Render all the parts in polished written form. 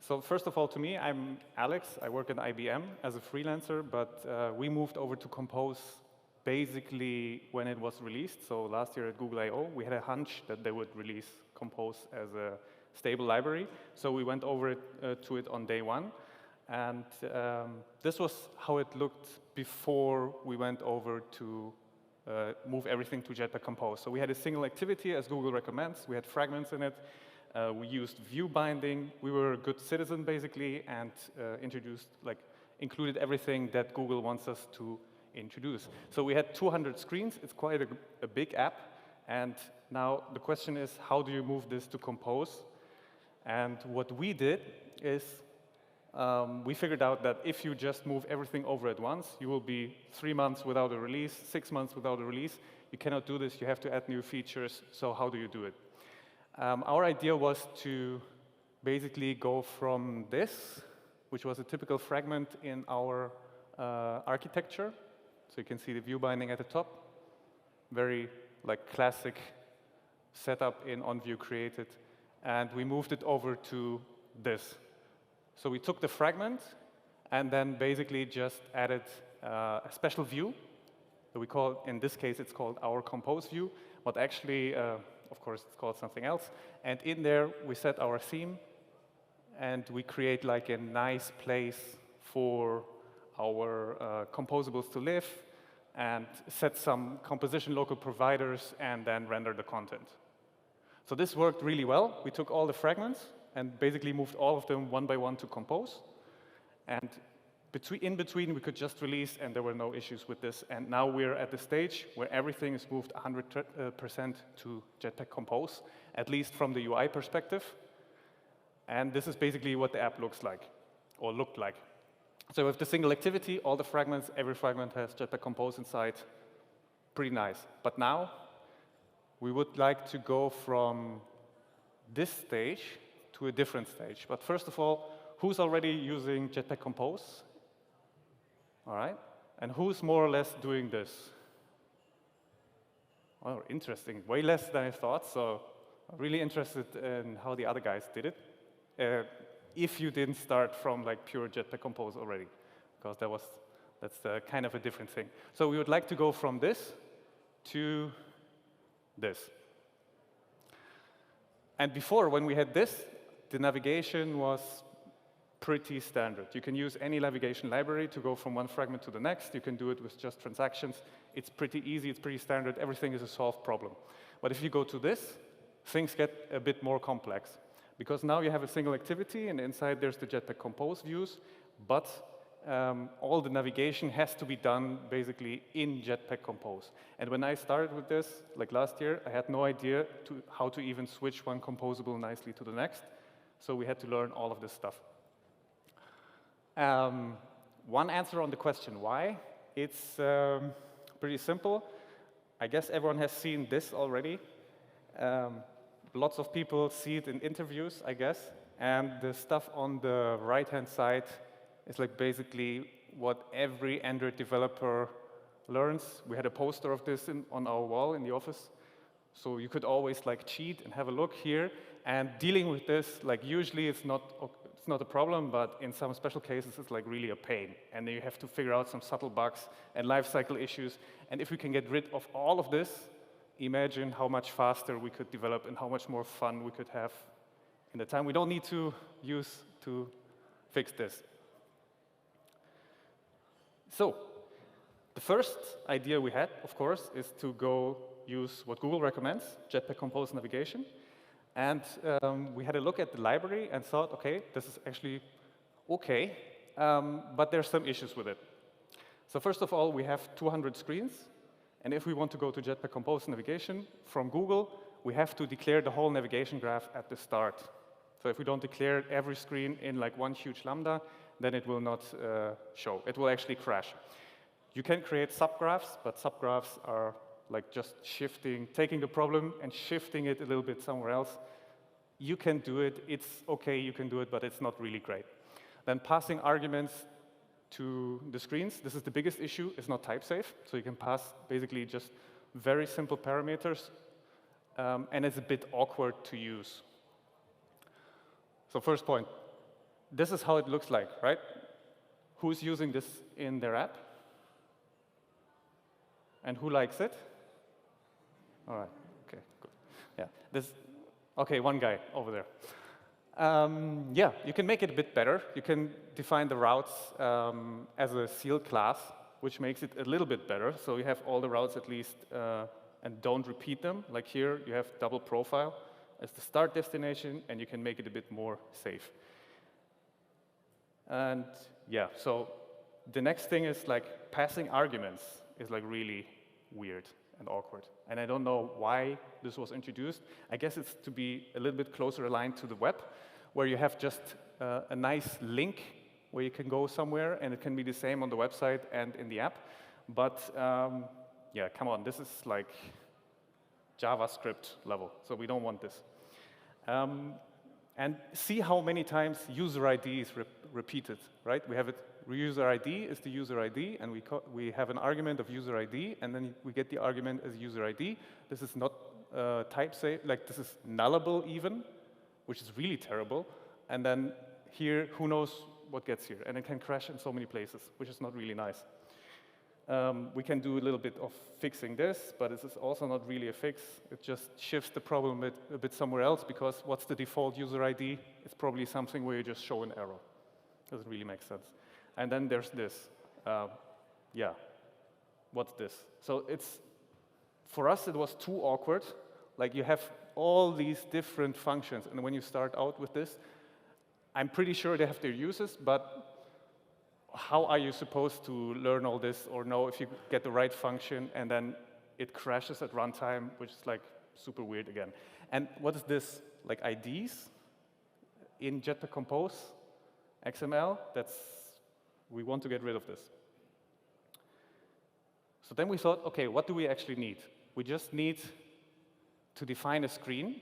So first of all, to me, I'm Alex. I work at IBM as a freelancer, but we moved over to Compose basically when it was released. So last year at Google I/O, we had a hunch that they would release Compose as a stable library. So we went over to it on day one. And this was how it looked before we went over to move everything to Jetpack Compose. So we had a single activity, as Google recommends. We had fragments in it. We used view binding. We were a good citizen, basically, and included everything that Google wants us to introduce. So we had 200 screens. It's quite a big app. And now the question is, how do you move this to Compose? And what we did is we figured out that if you just move everything over at once, you will be 3 months without a release, 6 months without a release. You cannot do this. You have to add new features. So how do you do it? Our idea was to basically go from this, which was a typical fragment in our architecture. So you can see the view binding at the top. Very classic setup in OnView created. And we moved it over to this. So we took the fragment and then basically just added a special view that we call, in this case, it's called our Compose view, but actually, of course, it's called something else. And in there, we set our theme, and we create like a nice place for our composables to live, and set some composition local providers, and then render the content. So this worked really well. We took all the fragments and basically moved all of them one by one to Compose. And in between, we could just release, and there were no issues with this. And now we're at the stage where everything is moved 100% to Jetpack Compose, at least from the UI perspective. And this is basically what the app looks like, or looked like. So with the single activity, all the fragments, every fragment has Jetpack Compose inside. Pretty nice. But now, we would like to go from this stage to a different stage. But first of all, who's already using Jetpack Compose? All right. And who's more or less doing this? Oh, interesting. Way less than I thought. So I'm really interested in how the other guys did it. If you didn't start from pure Jetpack Compose already, because that's kind of a different thing. So we would like to go from this to this. And before, when we had this, the navigation was pretty standard. You can use any navigation library to go from one fragment to the next. You can do it with just transactions. It's pretty easy. It's pretty standard. Everything is a solved problem. But if you go to this, things get a bit more complex. Because now you have a single activity, and inside there's the Jetpack Compose views. But all the navigation has to be done basically in Jetpack Compose. And when I started with this, like last year, I had no idea how to even switch one composable nicely to the next. So we had to learn all of this stuff. One answer on the question why, it's pretty simple. I guess everyone has seen this already. Lots of people see it in interviews, I guess. And the stuff on the right-hand side is basically what every Android developer learns. We had a poster of this on our wall in the office. So you could always cheat and have a look here. And dealing with this, usually it's not a problem, but in some special cases, it's really a pain. And then you have to figure out some subtle bugs and lifecycle issues. And if we can get rid of all of this, imagine how much faster we could develop and how much more fun we could have in the time we don't need to use to fix this. So the first idea we had, of course, is to go use what Google recommends, Jetpack Compose Navigation. And we had a look at the library and thought, OK, this is actually OK, but there's some issues with it. So first of all, we have 200 screens. And if we want to go to Jetpack Compose Navigation from Google, we have to declare the whole navigation graph at the start. So if we don't declare every screen in one huge lambda, then it will not show. It will actually crash. You can create subgraphs, but subgraphs are just taking the problem and shifting it a little bit somewhere else. You can do it. It's OK, you can do it, but it's not really great. Then passing arguments to the screens. This is the biggest issue. It's not typesafe. So you can pass basically just very simple parameters. And it's a bit awkward to use. So first point, this is how it looks like, right? Who's using this in their app? And who likes it? All right, okay, good. Yeah, okay, one guy over there. Yeah, you can make it a bit better. You can define the routes as a sealed class, which makes it a little bit better. So you have all the routes at least, and don't repeat them. Like here, you have double profile as the start destination, and you can make it a bit more safe. And yeah, so the next thing is like passing arguments is like really weird and awkward. And I don't know why this was introduced. I guess it's to be a little bit closer aligned to the web, where you have just a nice link where you can go somewhere, and it can be the same on the website and in the app. But yeah, come on, this is like JavaScript level, so we don't want this. And see how many times user ID is repeated, right? We have it, user ID is the user ID, and we have an argument of user ID, and then we get the argument as user ID. This is not typesafe, like this is nullable even, which is really terrible. And then here, who knows what gets here? And it can crash in so many places, which is not really nice. We can do a little bit of fixing this, but this is also not really a fix. It just shifts the problem a bit somewhere else, because what's the default user ID? It's probably something where you just show an error. Doesn't really make sense. And then there's this. Yeah, what's this? So it's, for us, it was too awkward. Like you have all these different functions, and when you start out with this, I'm pretty sure they have their uses, but how are you supposed to learn all this or know if you get the right function and then it crashes at runtime, which is like super weird again. And what is this? Like IDs in Jetpack Compose XML? We want to get rid of this. So then we thought, okay, what do we actually need? We just need to define a screen,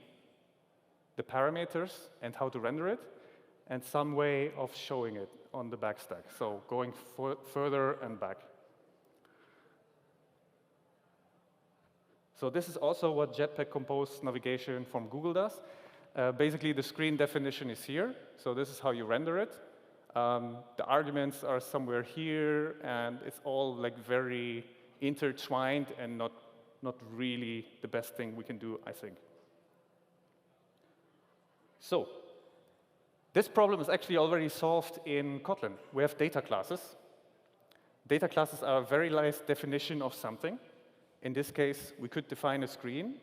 the parameters and how to render it, and some way of showing it on the backstack, so going further and back. So this is also what Jetpack Compose Navigation from Google does. Basically, the screen definition is here, so this is how you render it. The arguments are somewhere here, and it's all like very intertwined and not really the best thing we can do, I think. So this problem is actually already solved in Kotlin. We have data classes. Data classes are a very nice definition of something. In this case, we could define a screen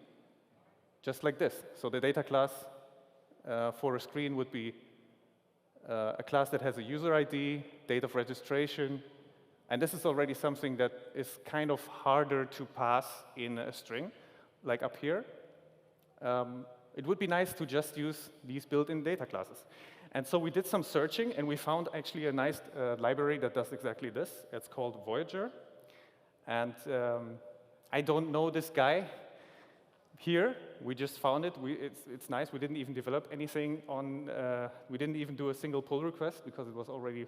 just like this. So the data class for a screen would be a class that has a user ID, date of registration, and this is already something that is kind of harder to pass in a string, like up here. It would be nice to just use these built-in data classes. And so we did some searching, and we found actually a nice library that does exactly this. It's called Voyager. And I don't know this guy here. We just found it. It's nice. We didn't even develop anything on, we didn't even do a single pull request because it was already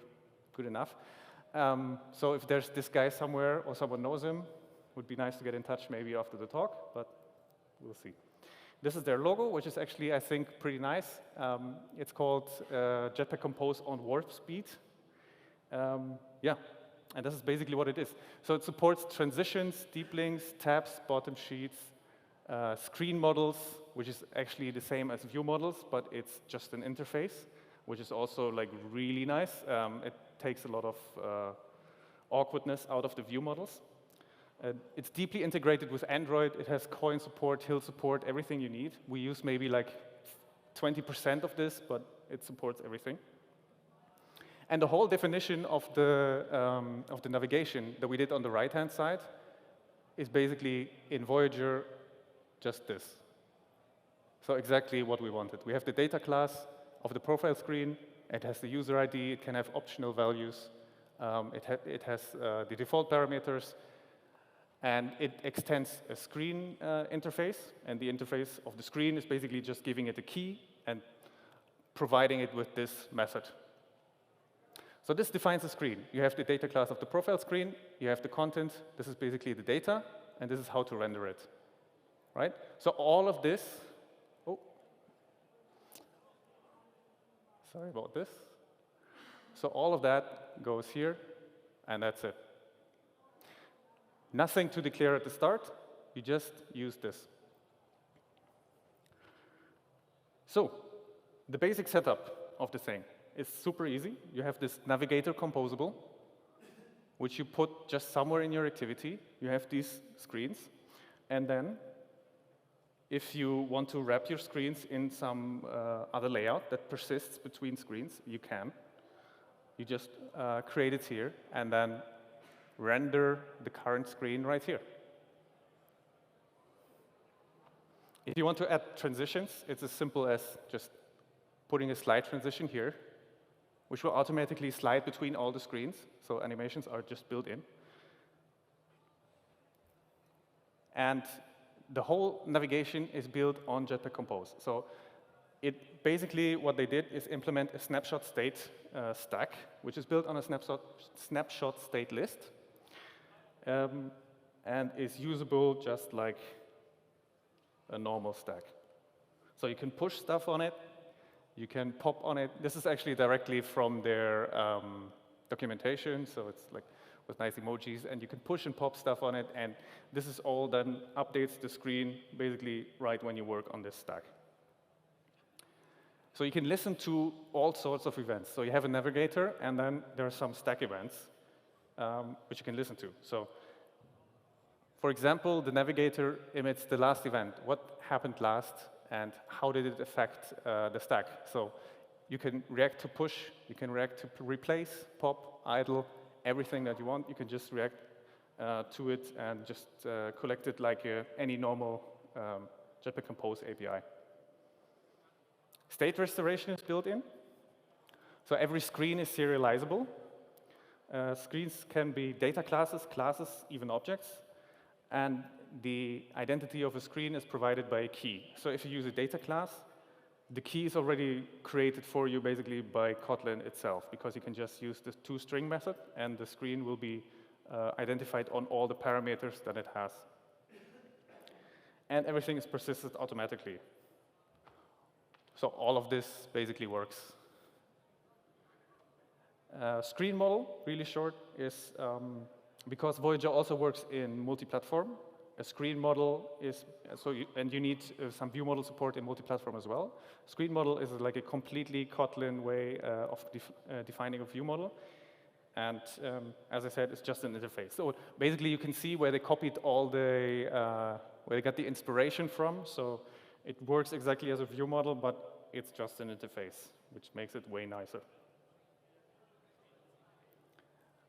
good enough. So if there's this guy somewhere or someone knows him, it would be nice to get in touch maybe after the talk, but we'll see. This is their logo, which is actually, I think, pretty nice. It's called Jetpack Compose on Warp Speed. Yeah, and this is basically what it is. So it supports transitions, deep links, tabs, bottom sheets, screen models, which is actually the same as view models, but it's just an interface, which is also like really nice. It takes a lot of awkwardness out of the view models. It's deeply integrated with Android. It has coin support, hill support, everything you need. We use maybe like 20% of this, but it supports everything. And the whole definition of the navigation that we did on the right-hand side is basically in Voyager just this. So exactly what we wanted. We have the data class of the profile screen. It has the user ID. It can have optional values. It has the default parameters. And it extends a screen interface, and the interface of the screen is basically just giving it a key and providing it with this method. So this defines the screen. You have the data class of the profile screen, you have the content, this is basically the data, and this is how to render it, right? So all of this, oh, sorry about this. So all of that goes here, and that's it. Nothing to declare at the start. You just use this. So the basic setup of the thing is super easy. You have this navigator composable, which you put just somewhere in your activity. You have these screens. And then if you want to wrap your screens in some other layout that persists between screens, you can. You just create it here and then render the current screen right here. If you want to add transitions, it's as simple as just putting a slide transition here, which will automatically slide between all the screens. So animations are just built in. And the whole navigation is built on Jetpack Compose. So basically what they did is implement a snapshot state stack, which is built on a snapshot state list, and is usable just like a normal stack. So you can push stuff on it, you can pop on it. This is actually directly from their documentation, so it's like with nice emojis, and you can push and pop stuff on it, and this is all then updates the screen basically right when you work on this stack. So you can listen to all sorts of events. So you have a navigator, and then there are some stack events which you can listen to. So for example, the navigator emits the last event. What happened last, and how did it affect the stack? So you can react to push, you can react to replace, pop, idle, everything that you want. You can just react to it and just collect it like any normal Jetpack Compose API. State restoration is built in. So every screen is serializable. Screens can be data classes, even objects. And the identity of a screen is provided by a key. So if you use a data class, the key is already created for you basically by Kotlin itself, because you can just use the toString method, and the screen will be identified on all the parameters that it has. And everything is persisted automatically. So all of this basically works. Screen model, really short, is because Voyager also works in multi-platform. A screen model is, and you need some view model support in multi-platform as well. Screen model is like a completely Kotlin way of defining a view model. And as I said, it's just an interface. So basically you can see where they copied all the, where they got the inspiration from. So it works exactly as a view model, but it's just an interface, which makes it way nicer.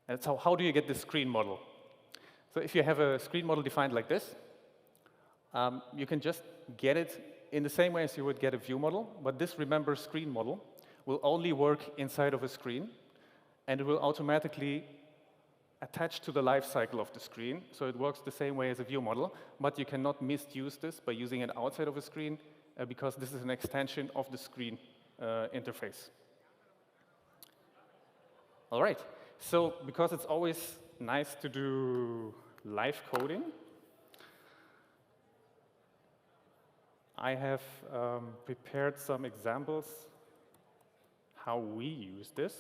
And so how do you get this screen model? So if you have a screen model defined like this, you can just get it in the same way as you would get a view model, but this remember screen model will only work inside of a screen, and it will automatically attach to the life cycle of the screen. So it works the same way as a view model, but you cannot misuse this by using it outside of a screen, because this is an extension of the screen interface. All right. So because it's always nice to do live coding, I have prepared some examples how we use this.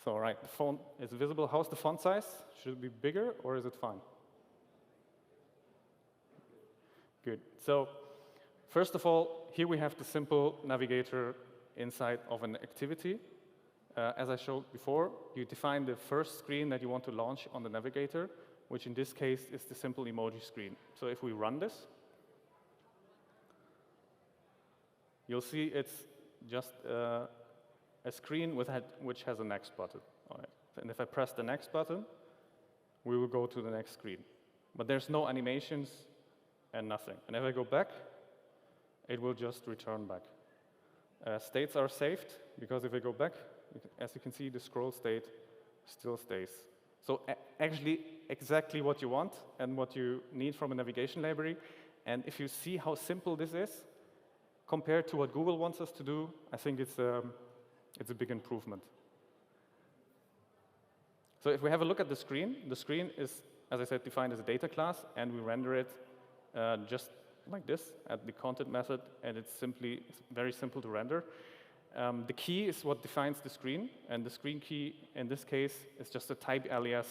So all right, the font is visible. How's the font size? Should it be bigger or is it fine? Good. So first of all, here we have the simple navigator inside of an activity. As I showed before, you define the first screen that you want to launch on the navigator, which in this case is the simple emoji screen. So if we run this, you'll see it's just a screen which has a next button. All right. And if I press the next button, we will go to the next screen. But there's no animations and nothing. And if I go back, it will just return back. States are saved, because if I go back, as you can see, the scroll state still stays. So actually, exactly what you want and what you need from a navigation library. And if you see how simple this is, compared to what Google wants us to do, I think it's a big improvement. So if we have a look at the screen is, as I said, defined as a data class, and we render it just like this at the content method, and it's very simple to render. The key is what defines the screen, and the screen key in this case is just a type alias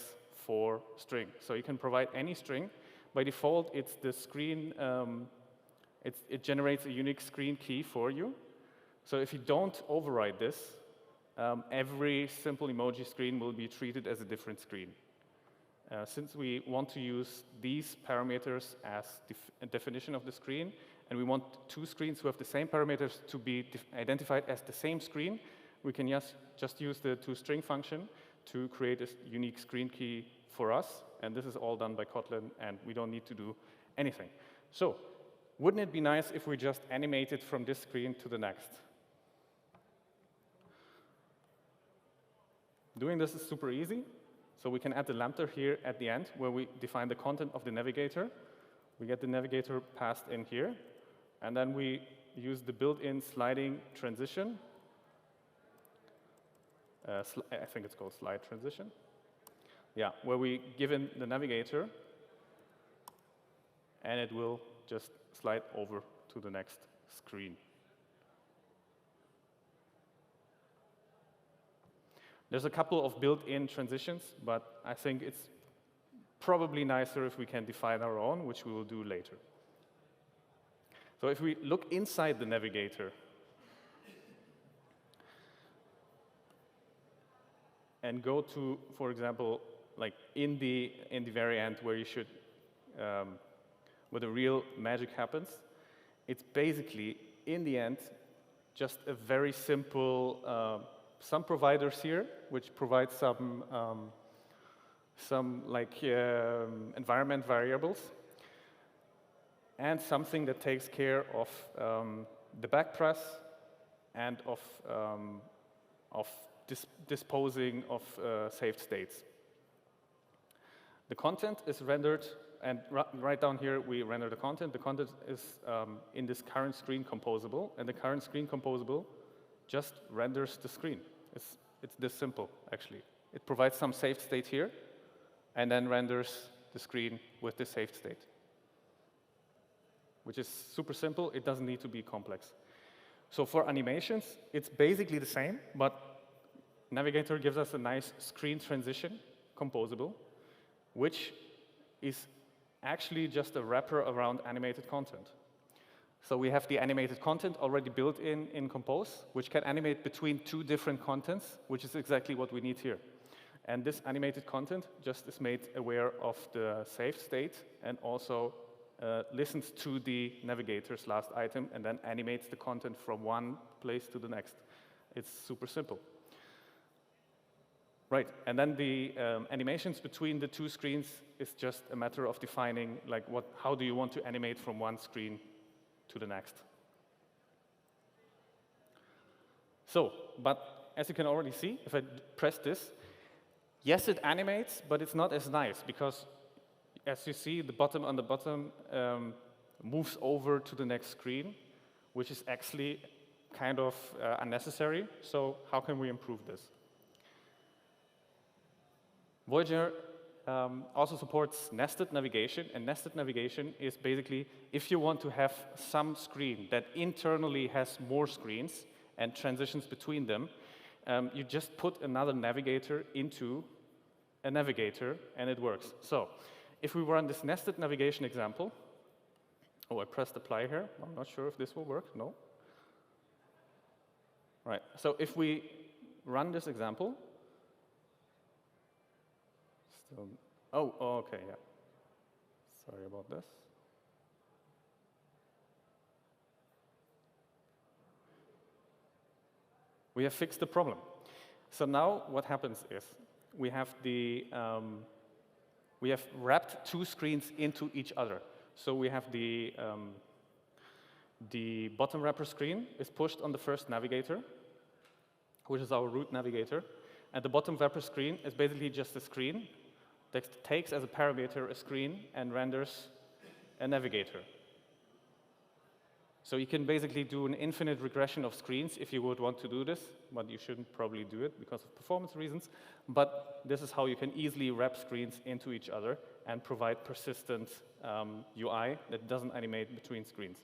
for string. So you can provide any string. By default, it's the screen, it generates a unique screen key for you. So if you don't override this, every simple emoji screen will be treated as a different screen. Since we want to use these parameters as a definition of the screen, and we want two screens who have the same parameters to be identified as the same screen, we can just use the toString function to create a unique screen key for us. And this is all done by Kotlin, and we don't need to do anything. So wouldn't it be nice if we just animated from this screen to the next? Doing this is super easy. So we can add the lambda here at the end, where we define the content of the navigator. We get the navigator passed in here. And then we use the built-in sliding transition. I think it's called slide transition. Yeah, where we give in the navigator, and it will just slide over to the next screen. There's a couple of built-in transitions, but I think it's probably nicer if we can define our own, which we will do later. So if we look inside the navigator and go to, for example, like in the very end where you should, where the real magic happens, it's basically, in the end, just a very simple some providers here, which provide some environment variables, and something that takes care of the backpress and of disposing of saved states. The content is rendered, and right down here we render the content. The content is in this current screen composable, and the current screen composable just renders the screen. It's this simple, actually. It provides some saved state here, and then renders the screen with the saved state, which is super simple. It doesn't need to be complex. So for animations, it's basically the same, but Navigator gives us a nice screen transition, composable, which is actually just a wrapper around animated content. So we have the animated content already built in Compose, which can animate between two different contents, which is exactly what we need here. And this animated content just is made aware of the saved state and also listens to the navigator's last item and then animates the content from one place to the next. It's super simple. Right, and then the animations between the two screens is just a matter of defining like how do you want to animate from one screen to the next. So, but as you can already see, if I press this, yes, it animates, but it's not as nice because as you see, the bottom on the bottom moves over to the next screen, which is actually kind of unnecessary. So how can we improve this? Voyager also supports nested navigation, and nested navigation is basically if you want to have some screen that internally has more screens and transitions between them, you just put another navigator into a navigator and it works. So if we run this nested navigation example, oh, I pressed apply here. I'm not sure if this will work. No. Right. So if we run this example, oh, okay, yeah. Sorry about this. We have fixed the problem. So now what happens is we have wrapped two screens into each other. So we have the bottom wrapper screen is pushed on the first navigator, which is our root navigator, and the bottom wrapper screen is basically just a screen that takes as a parameter a screen and renders a navigator. So you can basically do an infinite regression of screens if you would want to do this, but you shouldn't probably do it because of performance reasons. But this is how you can easily wrap screens into each other and provide persistent UI that doesn't animate between screens.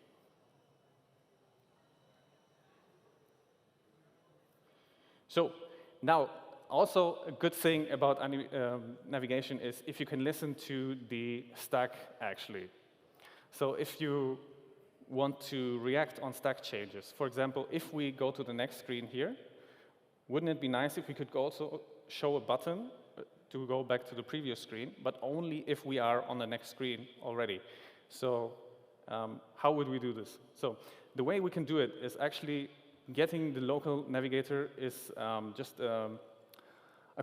So now, also a good thing about navigation is if you can listen to the stack actually. So if you want to react on stack changes, for example, if we go to the next screen here, wouldn't it be nice if we could also show a button to go back to the previous screen, but only if we are on the next screen already? So how would we do this? So the way we can do it is actually getting the local navigator is just a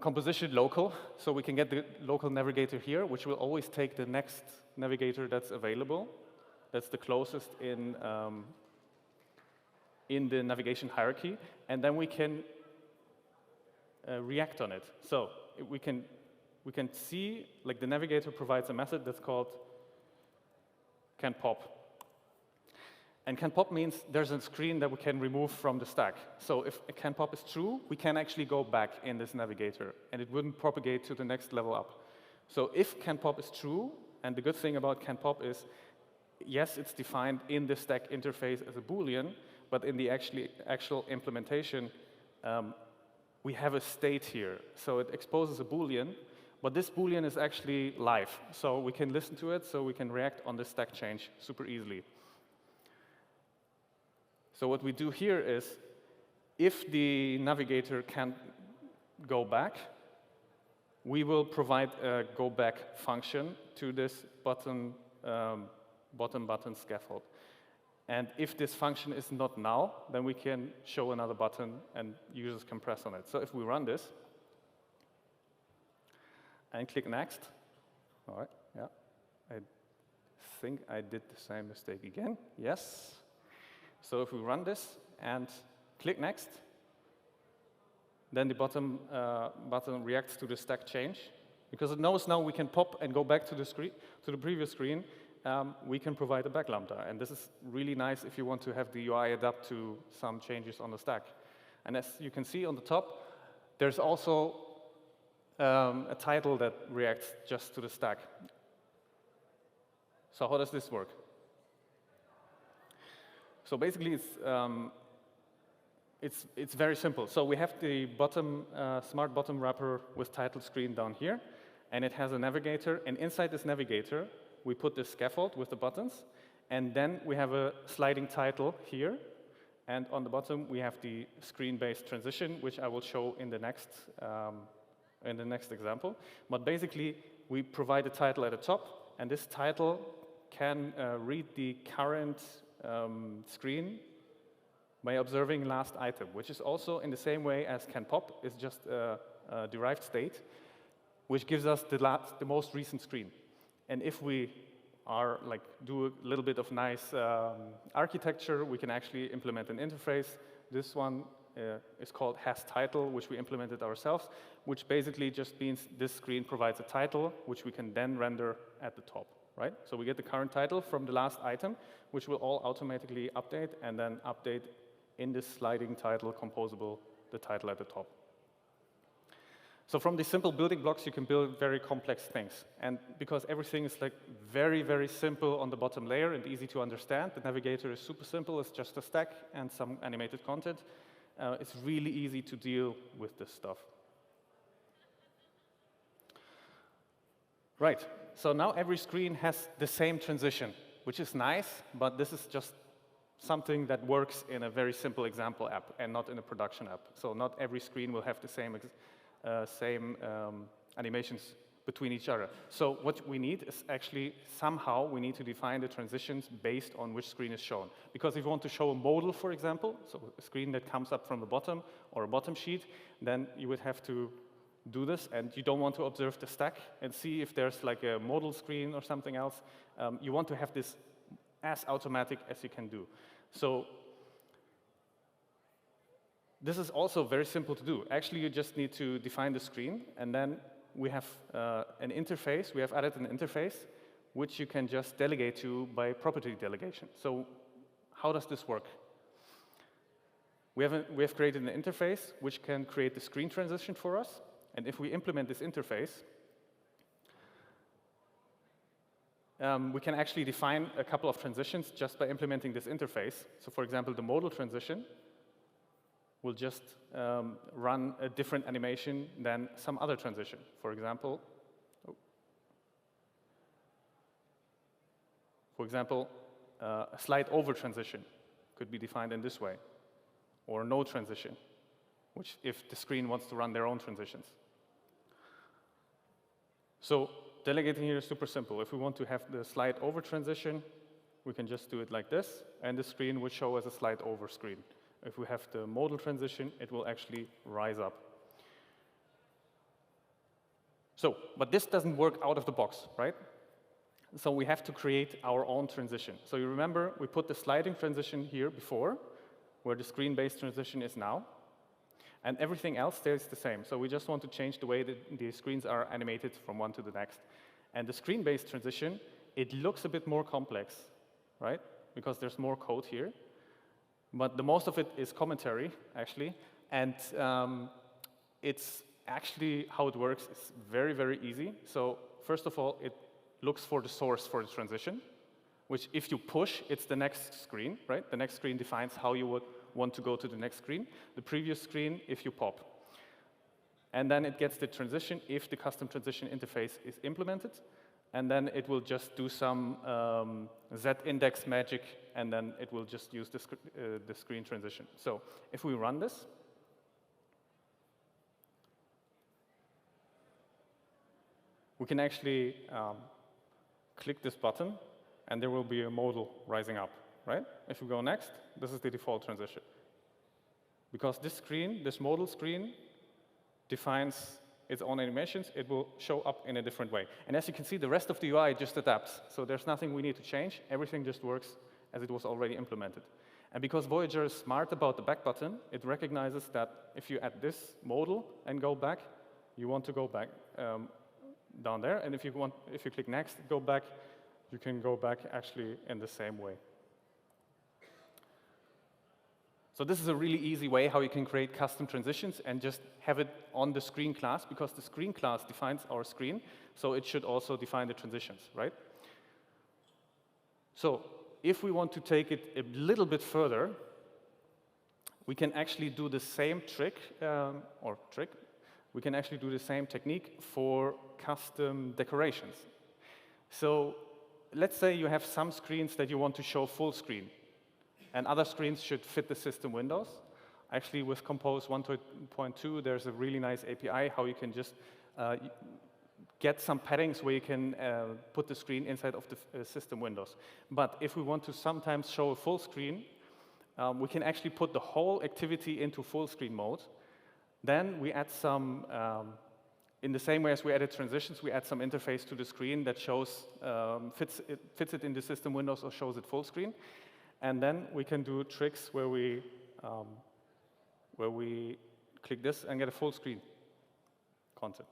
composition local, so we can get the local navigator here, which will always take the next navigator that's available. That's the closest in the navigation hierarchy, and then we can react on it. So we can see, like, the navigator provides a method that's called canPop. And canPop means there's a screen that we can remove from the stack. So if a canPop is true, we can actually go back in this navigator, and it wouldn't propagate to the next level up. So if canPop is true, and the good thing about canPop is, yes, it's defined in the stack interface as a Boolean, but in the actual implementation, we have a state here. So it exposes a Boolean, but this Boolean is actually live. So we can listen to it, so we can react on the stack change super easily. So what we do here is, if the navigator can't go back, we will provide a go back function to this button scaffold. And if this function is not null, then we can show another button and users can press on it. So if we run this and click next, all right, yeah, I think I did the same mistake again. Yes. So if we run this and click next, then the bottom button reacts to the stack change. Because it knows now we can pop and go back to the screen, to the previous screen, we can provide a back lambda. And this is really nice if you want to have the UI adapt to some changes on the stack. And as you can see on the top, there's also a title that reacts just to the stack. So how does this work? So basically, it's very simple. So we have the smart bottom wrapper with title screen down here, and it has a navigator. And inside this navigator, we put this scaffold with the buttons, and then we have a sliding title here. And on the bottom, we have the screen-based transition, which I will show in the next example. But basically, we provide a title at the top, and this title can read the current screen by observing last item, which is also in the same way as canPop. It's just a derived state, which gives us the most recent screen. And if we do a little bit of nice architecture, we can actually implement an interface. This one is called hasTitle, which we implemented ourselves, which basically just means this screen provides a title, which we can then render at the top. Right? So we get the current title from the last item, which will all automatically update, and then update in this sliding title composable the title at the top. So from these simple building blocks, you can build very complex things. And because everything is like very, very simple on the bottom layer and easy to understand, the navigator is super simple. It's just a stack and some animated content. It's really easy to deal with this stuff. Right. So now every screen has the same transition, which is nice, but this is just something that works in a very simple example app and not in a production app. So not every screen will have the same animations between each other. So what we need is actually somehow we need to define the transitions based on which screen is shown. Because if you want to show a modal, for example, so a screen that comes up from the bottom or a bottom sheet, then you would have to do this, and you don't want to observe the stack and see if there's like a modal screen or something else. You want to have this as automatic as you can do. So this is also very simple to do. Actually, you just need to define the screen, and then we have an interface. We have added an interface, which you can just delegate to by property delegation. So how does this work? We have created an interface which can create the screen transition for us. And if we implement this interface, we can actually define a couple of transitions just by implementing this interface. So for example, the modal transition will just run a different animation than some other transition. For example, a slide over transition could be defined in this way, or no transition, which if the screen wants to run their own transitions. So delegating here is super simple. If we want to have the slide over transition, we can just do it like this, and the screen will show as a slide over screen. If we have the modal transition, it will actually rise up. So, but this doesn't work out of the box, right? So we have to create our own transition. So you remember, we put the sliding transition here before, where the screen-based transition is now, and everything else stays the same. So we just want to change the way that the screens are animated from one to the next. And the screen-based transition, it looks a bit more complex, right? Because there's more code here. But the most of it is commentary, actually. And it's actually how it works is very, very easy. So first of all, it looks for the source for the transition, which if you push, it's the next screen, right? The next screen defines how you would want to go to the next screen. The previous screen, if you pop. And then it gets the transition if the custom transition interface is implemented. And then it will just do some Z-index magic, and then it will just use the screen transition. So if we run this, we can actually click this button, and there will be a modal rising up, right? If we go next, this is the default transition. Because this screen, this modal screen, defines its own animations, it will show up in a different way. And as you can see, the rest of the UI just adapts. So there's nothing we need to change. Everything just works as it was already implemented. And because Voyager is smart about the back button, it recognizes that if you add this modal and go back, you want to go back down there. And if you click next, go back, you can go back actually in the same way. So this is a really easy way how you can create custom transitions and just have it on the screen class, because the screen class defines our screen, so it should also define the transitions, right? So if we want to take it a little bit further, we can actually do the same we can actually do the same technique for custom decorations. So let's say you have some screens that you want to show full screen, and other screens should fit the system windows. Actually, with Compose 1.2, there's a really nice API how you can just get some paddings where you can put the screen inside of the system windows. But if we want to sometimes show a full screen, we can actually put the whole activity into full screen mode. Then we add some, in the same way as we added transitions, we add some interface to the screen that shows, fits it in the system windows or shows it full screen. And then we can do tricks where we click this and get a full screen content.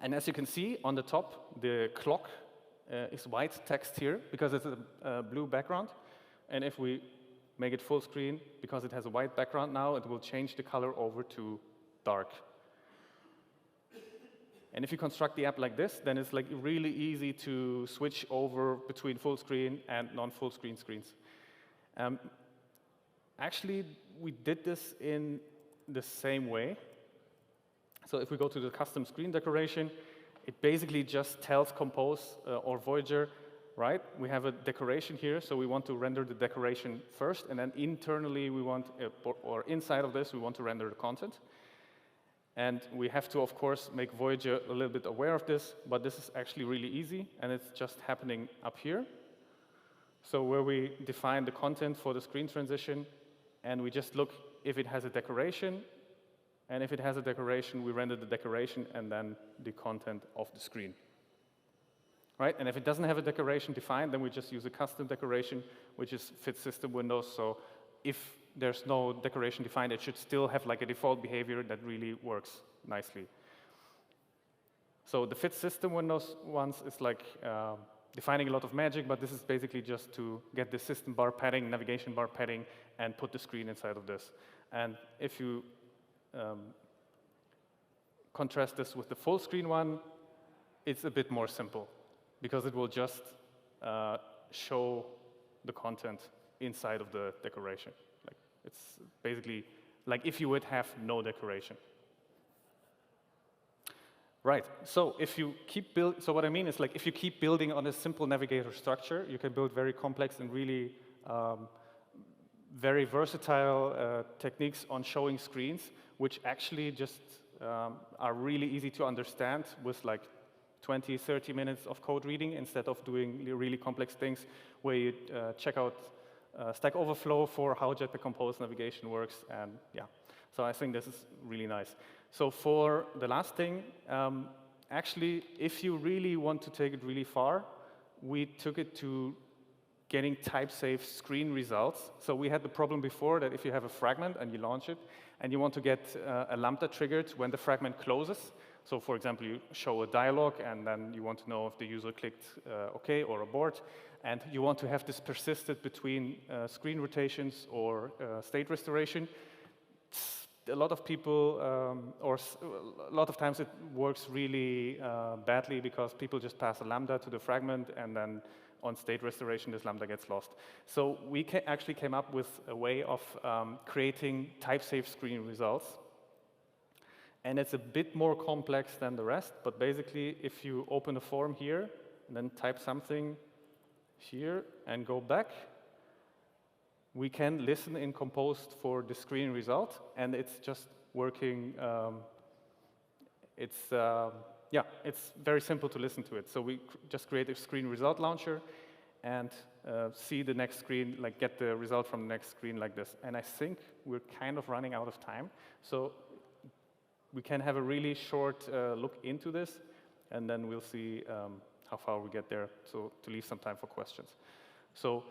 And as you can see on the top, the clock is white text here because it's a blue background. And if we make it full screen, because it has a white background now, it will change the color over to dark. And if you construct the app like this, then it's like really easy to switch over between full screen and non-full screen screens. Actually, we did this in the same way. So if we go to the custom screen decoration, it basically just tells Compose or Voyager, right? We have a decoration here, so we want to render the decoration first, and then internally we want, or inside of this, we want to render the content. And we have to, of course, make Voyager a little bit aware of this, but this is actually really easy, and it's just happening up here. So where we define the content for the screen transition, and we just look if it has a decoration, and if it has a decoration, we render the decoration and then the content of the screen. Right? And if it doesn't have a decoration defined, then we just use a custom decoration, which fits system windows. So if there's no decoration defined, it should still have like a default behavior that really works nicely. So the fit system windows ones is like defining a lot of magic, but this is basically just to get the system bar padding, navigation bar padding, and put the screen inside of this. And if you contrast this with the full screen one, it's a bit more simple. because it will just show the content inside of the decoration. Like, it's basically like if you would have no decoration. Right, so if you keep so what I mean is, like, if you keep building on a simple navigator structure, you can build very complex and really very versatile techniques on showing screens, which actually just are really easy to understand with like 20, 30 minutes of code reading instead of doing really complex things where you check out Stack Overflow for how Jetpack Compose Navigation works. And yeah, so I think this is really nice. So for the last thing, actually, if you really want to take it really far, we took it to getting type-safe screen results. So we had the problem before that if you have a fragment and you launch it, and you want to get a lambda triggered when the fragment closes. So for example, you show a dialog, and then you want to know if the user clicked OK or abort, and you want to have this persisted between screen rotations or state restoration. A lot of people, or a lot of times it works really badly because people just pass a lambda to the fragment, and then on state restoration, this lambda gets lost. So we actually came up with a way of creating type-safe screen results. And it's a bit more complex than the rest, but basically, if you open a form here, and then type something here, and go back, we can listen in Compose for the screen result, and it's just working. Yeah, it's very simple to listen to it. So we just create a screen result launcher and see the next screen, like get the result from the next screen like this. And I think we're kind of running out of time. So we can have a really short look into this, and then we'll see how far we get there, so to leave some time for questions. So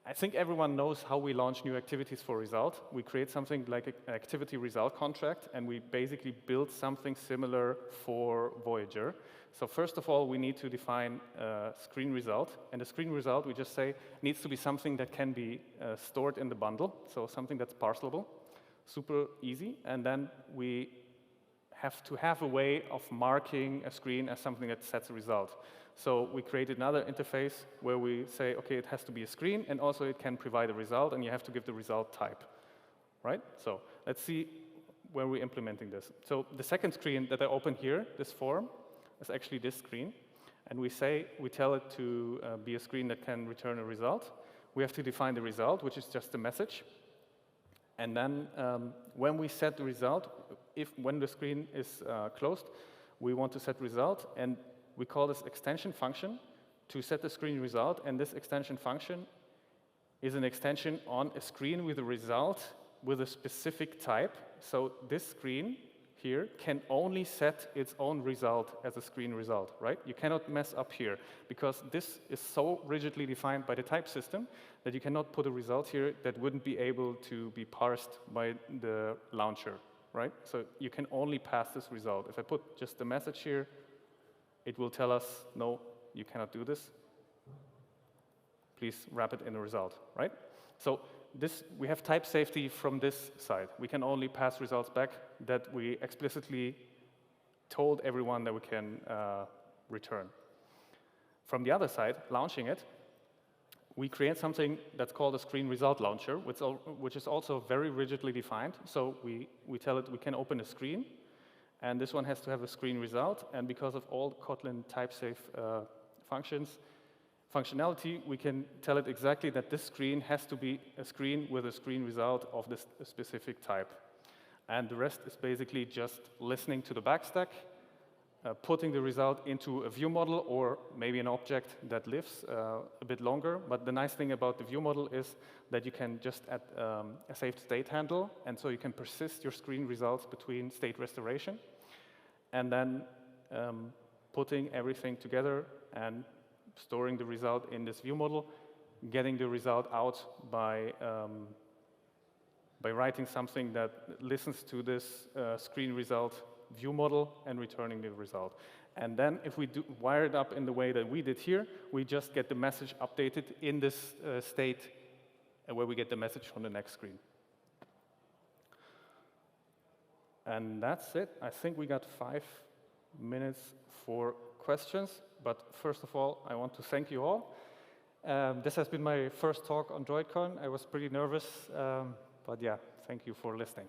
I think everyone knows how we launch new activities for result. We create something like an activity result contract, and we basically build something similar for Voyager. So first of all, we need to define a screen result. And the screen result, we just say, needs to be something that can be stored in the bundle, so something that's parcelable, super easy. And then we have to have a way of marking a screen as something that sets a result. So we created another interface where we say, OK, it has to be a screen, and also it can provide a result, and you have to give the result type, right? So let's see where we're implementing this. So the second screen that I open here, this form, is actually this screen. And we tell it to be a screen that can return a result. We have to define the result, which is just a message. And then when we set the result, when the screen is closed, we want to set result, and we call this extension function to set the screen result, and this extension function is an extension on a screen with a result with a specific type. So this screen here can only set its own result as a screen result, right? You cannot mess up here, because this is so rigidly defined by the type system that you cannot put a result here that wouldn't be able to be parsed by the launcher, right? So you can only pass this result. If I put just the message here, it will tell us, no, you cannot do this. Please wrap it in a result, right? So we have type safety from this side. We can only pass results back that we explicitly told everyone that we can return. From the other side, launching it, we create something that's called a screen result launcher, which is also very rigidly defined. So we tell it we can open a screen, and this one has to have a screen result. And because of all Kotlin type-safe functionality, we can tell it exactly that this screen has to be a screen with a screen result of this specific type. And the rest is basically just listening to the backstack, putting the result into a view model or maybe an object that lives a bit longer. But the nice thing about the view model is that you can just add a saved state handle, and so you can persist your screen results between state restoration, and then putting everything together and storing the result in this view model, getting the result out by writing something that listens to this screen result view model and returning the result. And then if we wire it up in the way that we did here, we just get the message updated in this state where we get the message from the next screen. And that's it. I think we got 5 minutes for questions. but first of all, I want to thank you all. This has been my first talk on DroidCon. I was pretty nervous, but yeah, thank you for listening.